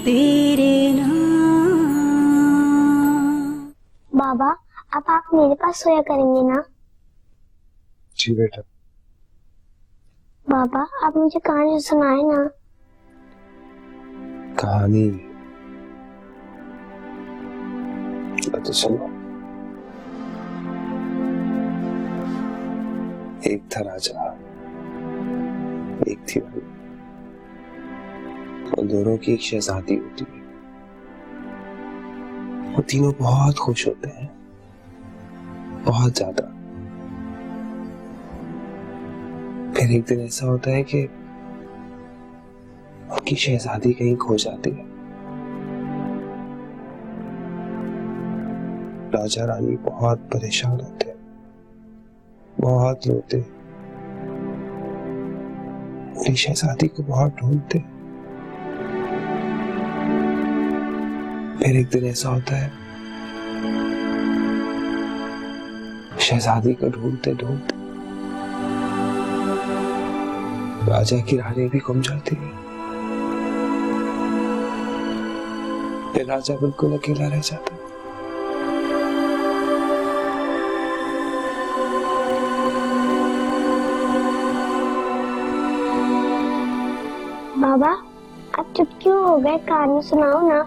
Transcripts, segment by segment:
तेरे नाम। बाबा अब आप मेरे पास सोया करेंगे ना? जी बेटा। बाबा आप मुझे कहानी सुनाए ना। कहानी तो सुनो। एक था राजा, एक थी रानी, और दोनों की एक शहजादी होती है। वो तीनों बहुत खुश होते हैं, बहुत ज्यादा। फिर एक दिन ऐसा होता है कि उनकी शहजादी कहीं खो जाती है। राजा रानी बहुत परेशान होते हैं, बहुत रोते हैं, अपनी शहजादी को बहुत ढूंढते हैं। फिर एक दिन ऐसा होता है, शहजादी को ढूंढते ढूंढते राजा की रानी भी गुम जाती है। फिर राजा बिल्कुल अकेला रह जाता है। बाबा आप चुप क्यों हो गए? कहानी सुनाओ ना।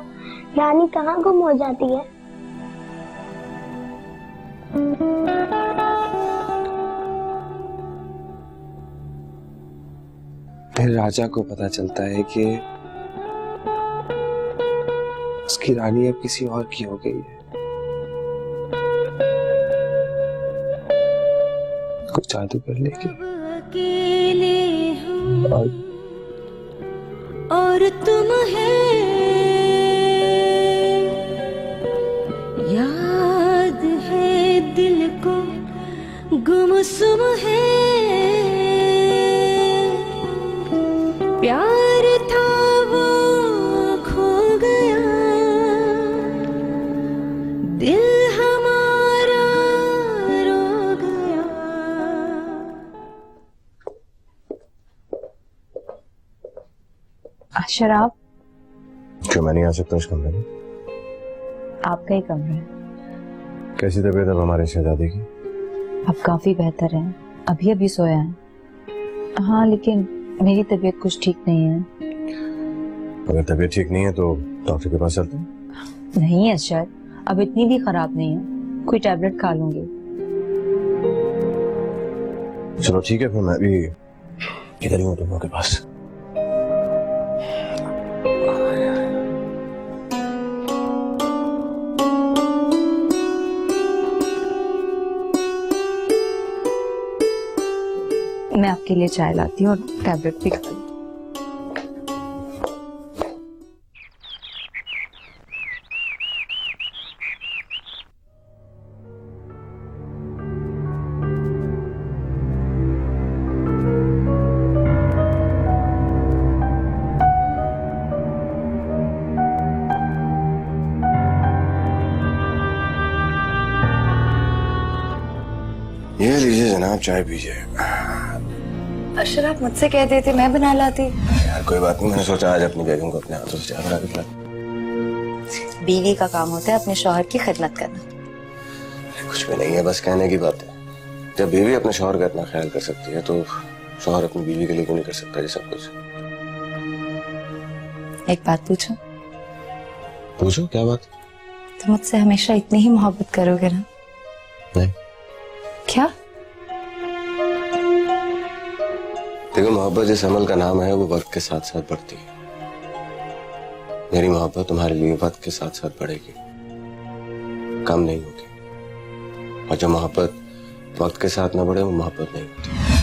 रानी कहाँ गुम हो जाती है? फिर राजा को पता चलता है कि उसकी रानी अब किसी और की हो गई है। कुछ जादू कर लेके अकेले हम और तुम है, याद है दिल को गुमसुम है, प्यार था वो खो गया, दिल हमारा रो गया। शराब क्यों मैं नहीं आ सकता उस कमरे में? आपका ही कमरा है। कैसी तबीयत अब हमारे शहजादे की? अब काफी बेहतर है, अभी अभी सोया है। हाँ लेकिन मेरी तबीयत कुछ ठीक नहीं है। अगर तबीयत ठीक नहीं है तो डॉक्टर के पास चलते हैं। नहीं है शायद, अब इतनी भी खराब नहीं है, कोई टैबलेट खा लूंगी। चलो ठीक है, फिर मैं भी इधर ही हूँ तुम लोगों के पास। मैं आपके लिए चाय लाती हूँ और टैबलेट भी खा लूँ। ये लीजिए जनाब, चाय पीजिए। अशर आप मुझसे कह देते मैं बना लाती। यार कोई बात नहीं, मैंने सोचा आज अपनी बेगम को अपने हाथों से चाय बना के पिला। बीवी का काम होता है अपने शौहर की खिदमत करना। कुछ भी नहीं है, बस कहने की बात है। जब बीवी अपने शौहर का इतना ख्याल कर सकती है तो शौहर अपनी बीवी के लिए क्यों नहीं कर सकता ये सब कुछ? एक बात पूछूं? पूछो, क्या बात? तो मुझसे हमेशा इतनी ही मोहब्बत करोगे ना? नहीं। क्या? देखो, मोहब्बत जिस अमल का नाम है वो वक्त के साथ साथ बढ़ती है। मेरी मोहब्बत तुम्हारे लिए वक्त के साथ साथ बढ़ेगी, कम नहीं होगी। और जो मोहब्बत वक्त के साथ ना बढ़े वो मोहब्बत नहीं होती।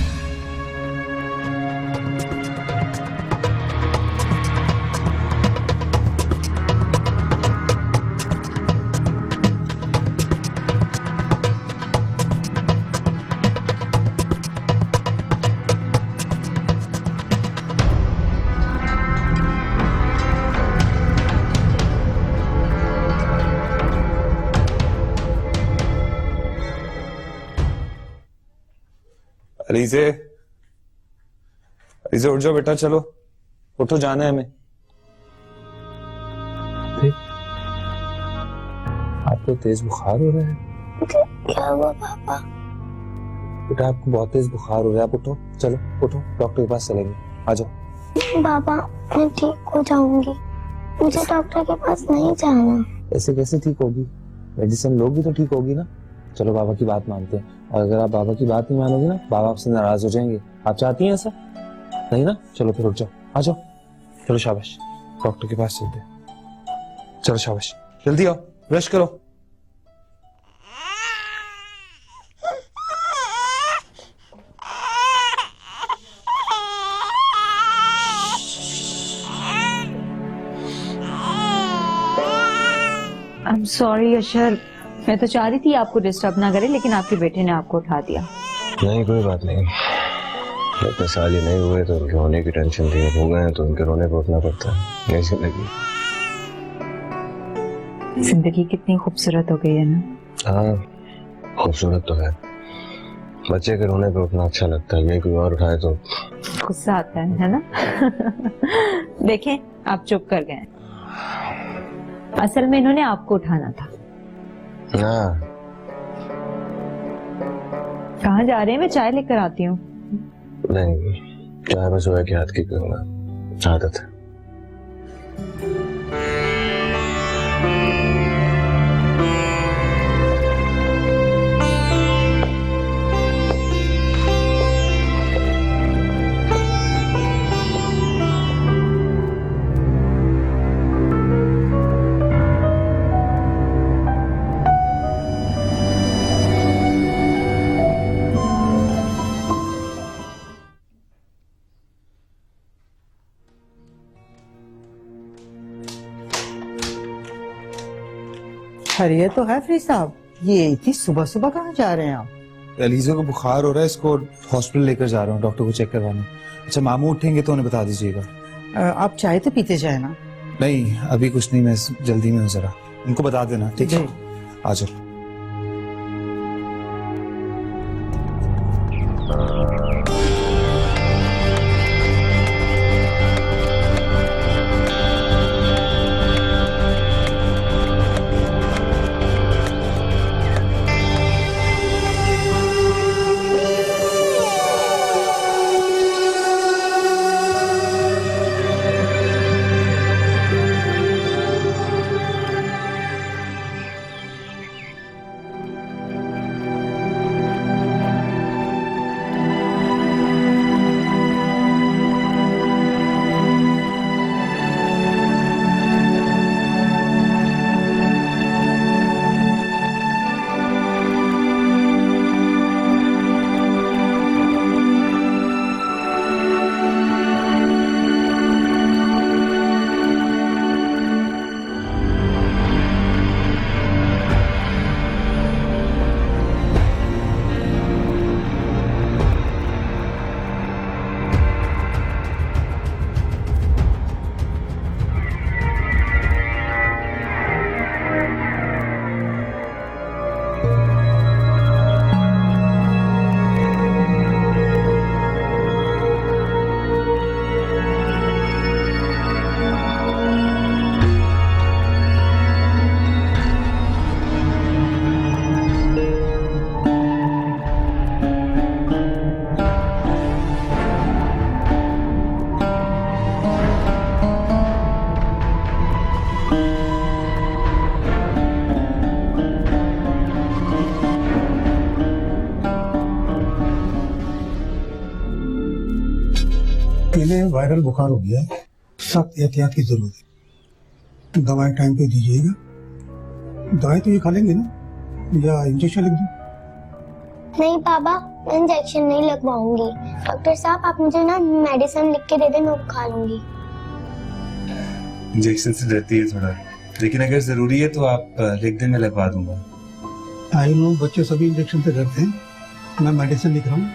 अलीज़े, अलीज़े उठ जाओ बेटा, चलो उठो, जाना है हमें। आपको तेज बुखार हो रहा है? क्या हुआ पापा? बेटा आपको बहुत तेज बुखार हो रहा है, आप उठो, चलो उठो, डॉक्टर के पास चलेंगे, आ जाओ। पापा मैं ठीक हो जाऊंगी, मुझे डॉक्टर के पास नहीं जाना। ऐसे कैसे ठीक होगी? मेडिसिन लोगी तो ठीक होगी ना। चलो बाबा की बात मानते हैं, और अगर आप बाबा की बात नहीं मानोगे ना, बाबा आपसे नाराज हो जाएंगे। आप चाहती हैं ऐसा? नहीं ना, चलो फिर उठ जाओ, आ जाओ, चलो शाबाश, डॉक्टर के पास चलते हैं। चलो शाबाश, जल्दी आओ, ब्रश करो। आई एम सॉरी अशर, मैं तो चाह रही थी आपको डिस्टर्ब ना करे, लेकिन आपके बेटे ने आपको उठा दिया। नहीं कोई बात नहीं, इतने साल ही नहीं हुए तो उनके होने की टेंशन थी, हो गए तो उनके रोने को उठना पड़ता है, यही जिंदगी। जिंदगी कितनी खूबसूरत हो गई है ना। हाँ खूबसूरत तो है, बच्चे के रोने पे उठना अच्छा लगता है, ये कोई और उठाए तो गुस्सा आता है ना। देखें आप चुप कर गए, असल में इन्होंने आपको उठाना था। हाँ। कहाँ जा रहे हैं? मैं चाय लेकर आती हूँ। नहीं, चाय मैं सुबह के हाथ की पीऊंगा, आदत है। खैरियत तो है फ्री साहब, ये इतनी सुबह सुबह कहाँ जा रहे हैं आप? एलिजा को बुखार हो रहा है, इसको हॉस्पिटल लेकर जा रहा हूँ डॉक्टर को चेक करवाने। अच्छा मामू उठेंगे तो उन्हें बता दीजिएगा। आप चाय तो पीते जाए ना। नहीं अभी कुछ नहीं, मैं जल्दी में हूँ, जरा उनको बता देना, ठीक है? आ जाओ। पहले वायरल बुखार हो गया है, सख्त एहतियात की जरूरत है। दवाई टाइम पे दीजिएगा। दवाई तो ये खा लेंगे ना, या इंजेक्शन लिख दूं? नहीं पापा, मैं इंजेक्शन नहीं लगवाऊंगी। डॉक्टर साहब आप मुझे ना मेडिसिन लिख के दे दें, मैं वो खा लूंगी। इंजेक्शन से डरती है थोड़ा, लेकिन अगर जरूरी है तो आप लिख दें, मैं लगवा दूंगा। आई नो बच्चे सभी इंजेक्शन से डरते हैं, मैं मेडिसिन लिख रहा हूँ,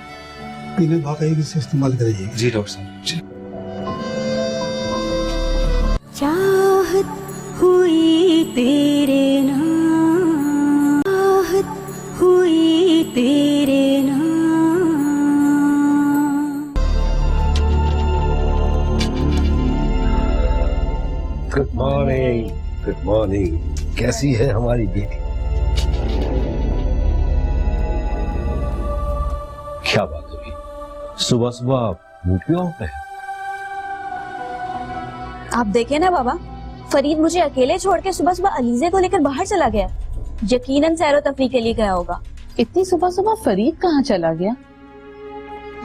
इन्हें बाकायदगी से इस्तेमाल करिएगा। जी डॉक्टर साहब। चाहत हुई तेरे नाम, चाहत हुई तेरे नाम। Good morning. Good morning. कैसी है हमारी बेटी? क्या बात हुई? सुबह सुबह मूड क्यों ऑफ है? आप देखे ना बाबा, फरीद मुझे अकेले छोड़ के सुबह सुबह अलीजे को लेकर बाहर चला गया। यकीनन सैरो तफरी के लिए गया होगा। इतनी सुबह सुबह फरीद कहाँ चला गया?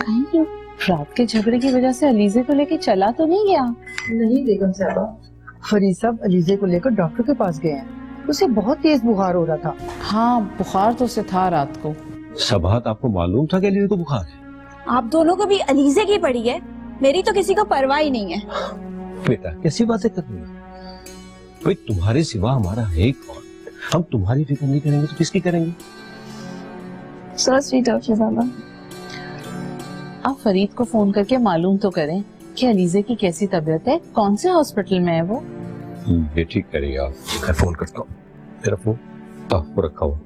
कहीं रात के झगड़े की वजह से अलीजे को लेके चला तो नहीं गया? नहीं बेगम साहबा, फरीद साहब अलीजे को लेकर डॉक्टर के पास गए हैं। उसे बहुत तेज बुखार हो रहा था। हाँ, बुखार तो उसे था रात को। सबात, आपको मालूम था कि अलीजे को बुखार है? आप दोनों को भी अलीजे की पड़ी है, मेरी तो किसी को परवाह ही नहीं है। बेटा कैसी बातें कर रही हो? भाई तुम्हारे सिवा हमारा है कौन? हम तुम्हारी फिक्र नहीं करेंगे तो किसकी करेंगे? सो स्वीट ऑफ यू बाबा। आप फरीद को फोन करके मालूम तो करें कि अलीजे की कैसी तबीयत है, कौन से हॉस्पिटल में है वो। ये ठीक करेगा, मैं फोन करता हूँ। मेरा फोन आपको रखा हुआ।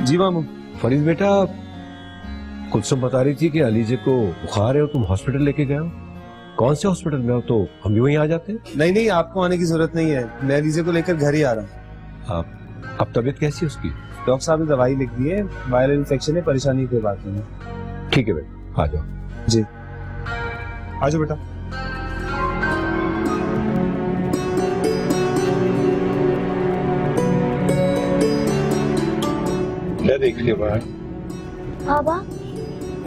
जी मामू। फरीद बेटा, कुछ तो बता रही थी कि अलीजे को बुखार है और तुम हॉस्पिटल लेके गए हो। कौन से हॉस्पिटल में हो? तो हम भी वहीं आ जाते हैं। नहीं नहीं, आपको आने की जरूरत नहीं है, मैं अलीजे को लेकर घर ही आ रहा हूँ। अब तबीयत कैसी है उसकी? डॉक्टर साहब ने दवाई लिख दी है, वायरल इन्फेक्शन है, परेशानी कोई बात नहीं है। ठीक है बेटा, आ जाओ। जी आ जाओ बेटा। क्या देख लिया बाहर? बाबा,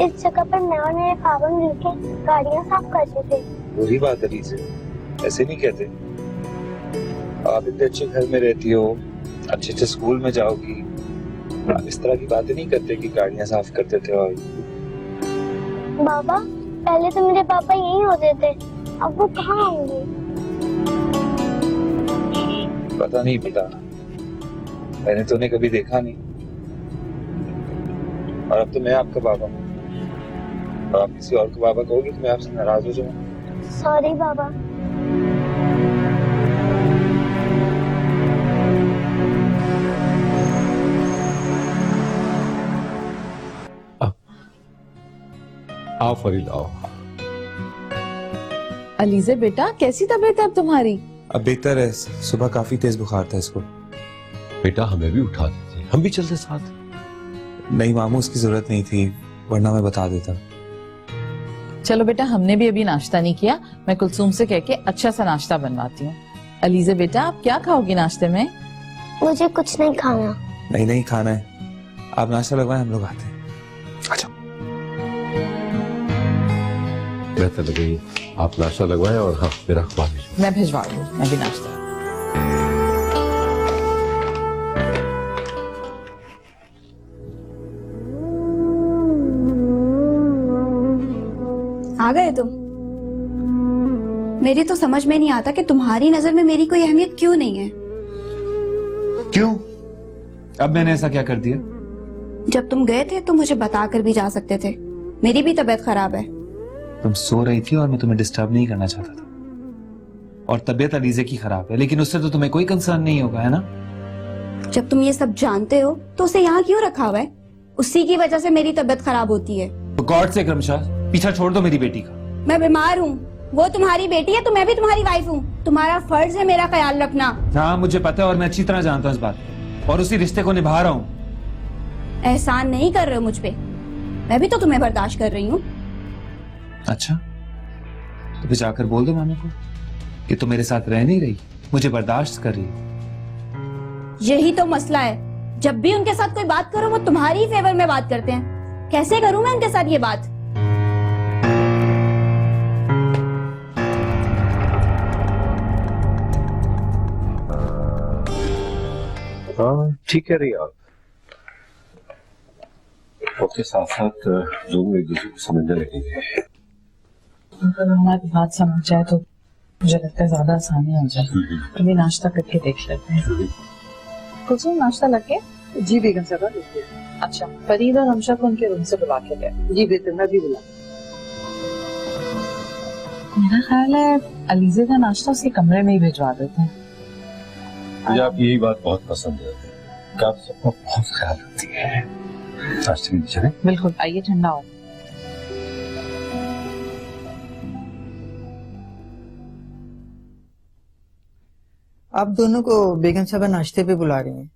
इस जगह पर मैं और मेरे पापा मिलकर गाड़ियाँ साफ करते थे। बुरी बात है से, ऐसे नहीं कहते। आप इतने अच्छे घर में रहती हो, अच्छे अच्छे स्कूल में जाओगी, आप इस तरह की बातें नहीं करते कि गाड़ियाँ साफ करते थे। और बाबा, पहले तो मेरे पापा यहीं होते थे, अब वो कहाँ होंगे? पता नहीं पता, मैंने तो उन्हें कभी देखा नहीं। और अब तो मैं आपका बाबा हूँ, और आप किसी और को बाबा कहोगे तो मैं आपसे नाराज हो जाऊंगा। सॉरी बाबा। आओ फरीद, आओ। अलीजे बेटा, कैसी तबीयत है अब तुम्हारी? अब बेहतर है, सुबह काफी तेज बुखार था इसको। बेटा हमें भी उठा दीजिए, हम भी चलते साथ। नहीं मामू, उसकी जरूरत नहीं थी, वरना मैं बता देता। चलो बेटा, हमने भी अभी नाश्ता नहीं किया, मैं कुलसूम से कह के अच्छा सा नाश्ता बनवाती हूँ। अलीजे बेटा, आप क्या खाओगी नाश्ते में? मुझे कुछ नहीं खाना। नहीं नहीं, खाना है। आप नाश्ता लगवाएं, हम लोग आते हैं। अच्छा बेहतर लगे आप नाश्ता लगवाएं और हाँ मेरा अखबार भेजो। मैं भिजवा दूँ, मैं भी नाश्ता। आ गए तुम? मेरी तो समझ में नहीं आता कि तुम्हारी नजर में मेरी कोई अहमियत क्यों नहीं है। क्यों? अब मैंने ऐसा क्या कर दिया? जब तुम गए थे तो मुझे बताकर भी जा सकते थे, मेरी भी तबीयत खराब है। तुम सो रही थी और मैं तुम्हें डिस्टर्ब नहीं करना चाहता था। और तबीयत अलीजे की खराब है, लेकिन उससे तो तुम्हें कोई कंसर्न नहीं होगा, है ना? जब तुम ये सब जानते हो तो उसे यहाँ क्यों रखा हुआ है? उसी की वजह से मेरी तबीयत खराब होती है। गॉड से क्रमशः पीछा छोड़ दो मेरी बेटी का। मैं बीमार हूँ, वो तुम्हारी बेटी है तो मैं भी तुम्हारी वाइफ हूँ। तुम्हारा फर्ज है मेरा ख्याल रखना। हाँ मुझे पता है और मैं अच्छी तरह जानता हूँ इस बात को, और उसी रिश्ते को निभा रहा हूँ। एहसान नहीं कर रहे हो मुझ पे, मैं भी तो तुम्हें बर्दाश्त कर रही हूँ। अच्छा, तो फिर जाकर बोल दो मामा को कि तुम मेरे साथ रह नहीं रही, मुझे बर्दाश्त कर रही है। यही तो मसला है, जब भी उनके साथ कोई बात करो वो तुम्हारी ही फेवर में बात करते हैं। कैसे करूं मैं उनके साथ ये बात? हाँ ठीक है रही आप। उसके साथ साथ लोग एक दूसरे को समझने लगेंगे। अगर हमारी बात समझ जाए तो मुझे लगता है ज्यादा आसानी हो जाए। अभी नाश्ता करके देख लेते हैं। कुछ नाश्ता लगे? जी बेगम साहबा लिखिए। अच्छा, फरीद और हमशा को उनके रूम से बुला के ले। जी बेहतर, मैं भी बुला। मेरा ख्याल है अलीजे का नाश्ता उसके कमरे में ही भिजवा देते हैं। मुझे आपकी यही बात बहुत पसंद है कि आप सबका बहुत ख्याल रखती है। नाश्ते में चलें? बिल्कुल, आइए ठंडा हो। आप दोनों को बेगम साहबा नाश्ते पे बुला रही हैं।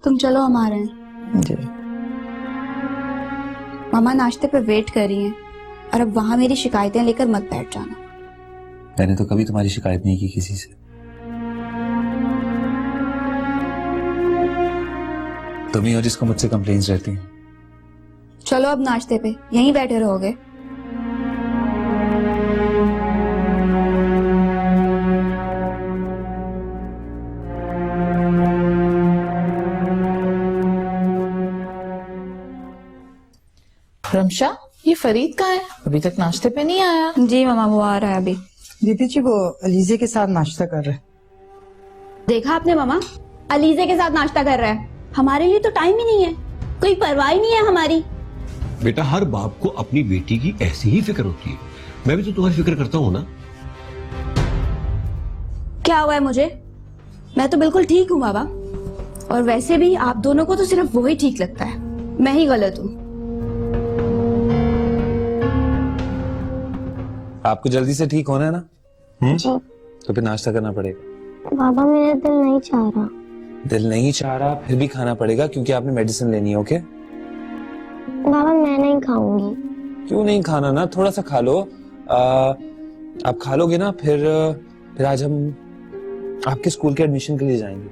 तुम चलो, हम आ रहे हैं। जी। मामा नाश्ते पे वेट कर रही हैं, और अब वहां मेरी शिकायतें लेकर मत बैठ जाना। मैंने तो कभी तुम्हारी शिकायत नहीं की किसी से। तुम ही हो जिसको मुझसे कंप्लेंट्स रहती हैं। चलो अब नाश्ते पे, यहीं बैठे रहोगे? रमशा, ये फरीद कहाँ है? अभी तक नाश्ते पे नहीं आया। जी मामा, वो आ रहा है अभी। दीदी जी वो अलीजे के साथ नाश्ता कर रहे हैं। देखा आपने मामा, अलीजे के साथ नाश्ता कर रहा है। हमारे लिए तो टाइम ही नहीं है, कोई परवाह ही नहीं है हमारी। बेटा, हर बाप को अपनी बेटी की ऐसी ही फिक्र होती है। मैं भी तो तुम्हारी फिक्र करता हूँ ना। क्या हुआ है मुझे? मैं तो बिल्कुल ठीक हूँ बाबा। और वैसे भी आप दोनों को तो सिर्फ वो ही ठीक लगता है, मैं ही गलत हूँ। आपको जल्दी से ठीक होना है ना? जी। तो फिर नाश्ता करना पड़ेगा। बाबा मेरा दिल नहीं चाह रहा। दिल नहीं चाह रहा, फिर भी खाना पड़ेगा क्योंकि आपने मेडिसिन लेनी है। ओके? बाबा मैं नहीं खाऊंगी। क्यों नहीं खाना ना? थोड़ा सा खा लो। आप खा लोगे ना, फिर आज हम आपके स्कूल के एडमिशन के लिए जाएंगे।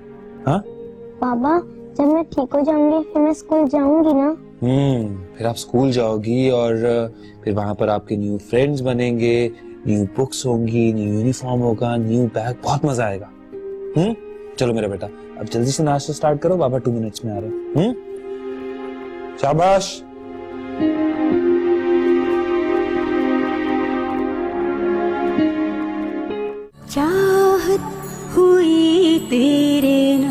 हाँ बाबा जब मैं ठीक हो जाऊंगी फिर मैं स्कूल जाऊंगी ना। फिर आप स्कूल जाओगी और फिर वहां पर आपके न्यू फ्रेंड्स बनेंगे, न्यू बुक्स होंगी, न्यू यूनिफॉर्म होगा, न्यू बैग, बहुत मजा आएगा। चलो मेरा बेटा, अब जल्दी से नाश्ता स्टार्ट करो, बाबा 2 मिनट्स में आ रहे हैं। शाबाश। चाहत हुई तेरे